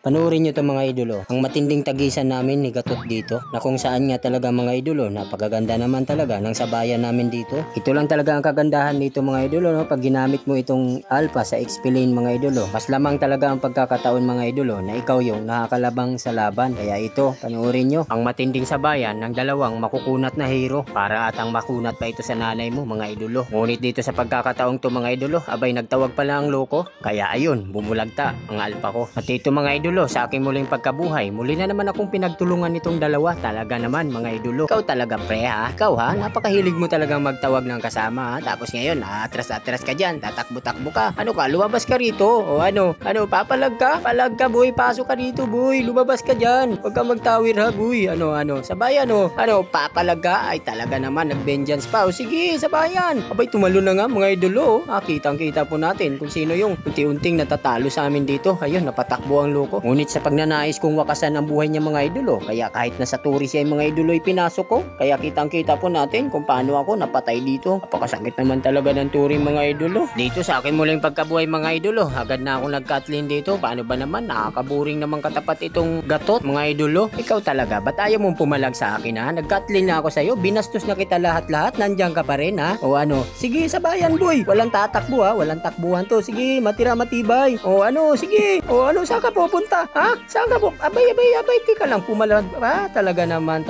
Panoorin nyo to mga idolo, ang matinding tagisan namin ni Gatot dito, na kung saan nga talaga mga idolo, napakaganda naman talaga ng sabayan namin dito. Ito lang talaga ang kagandahan dito mga idolo, no? Pag ginamit mo itong alpha sa X-P lane mga idolo, mas lamang talaga ang pagkakataon mga idolo na ikaw yung nakakalabang sa laban. Kaya ito, panoorin nyo, ang matinding sabayan ng dalawang makukunat na hero, para atang makunat pa ito sa nanay mo mga idolo. Ngunit dito sa pagkakataong to mga idolo, abay nagtawag pala ang loko, kaya ayun, bumulagta ang alpha ko. At ito mga idolo, sa aking muling pagkabuhay, muli na naman akong pinagtulungan nitong dalawa. Talaga naman mga idolo, ikaw talaga pre ha, ikaw ha, napakahilig mo talagang magtawag ng kasama ha. Tapos ngayon, atras-atras ka dyan, tatakbo-takbo ka, ano ka, lumabas ka rito, o ano, papalag ka boy, pasok ka dito boy, lumabas ka dyan, huwag ka magtawir ha boy, sabayan papalag ka, ay talaga naman, nag-vengeance pa, o sige, sabayan, abay tumalo na nga mga idolo, kitang kita po natin kung sino yung unti-unting natatalo sa amin dito. Ayun, napatakbo ang loko. Ngunit sa pagnanais kong wakasan ang buhay niya mga idolo, kaya kahit nasa turi siya mga idolo ay pinasok ko, kaya kitang kita po natin kung paano ako napatay dito. Napakasakit naman talaga ng turi mga idolo. Dito sa akin muling pagkabuhay mga idolo, agad na akong nag-Kathleen dito. Paano ba naman, nakakaburing naman katapat itong Gatot mga idolo. Ikaw talaga, ba't ayaw mong pumalag sa akin ha? Nag-Kathleen na ako sa'yo, binastos na kita lahat-lahat, nandiyan ka pa rin ha? O ano, sige sabayan boy, walang tatakbo ha, walang takbuhan to, sige matira matibay. O ano, sige, o ano, saan ka pupunta? Ha? Saan ka po? Abay, tika lang, pumalag pa. Talaga naman,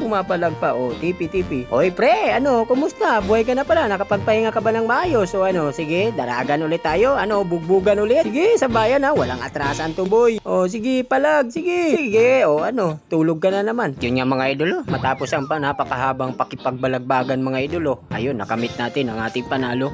pumapalag pa. O, tipi. Oy, pre, kumusta? Buhay ka na pala, nakapagpahinga ka ba ng maayos? O sige, daragan ulit tayo. Bugbugan ulit? Sige, sabayan ha, walang atrasan to boy. O, sige, palag, sige. O, tulog ka na naman. Yun nga mga idolo, matapos ang napakahabang pakipagbalagbagan mga idolo. Ayun, nakamit natin ang ating panalo.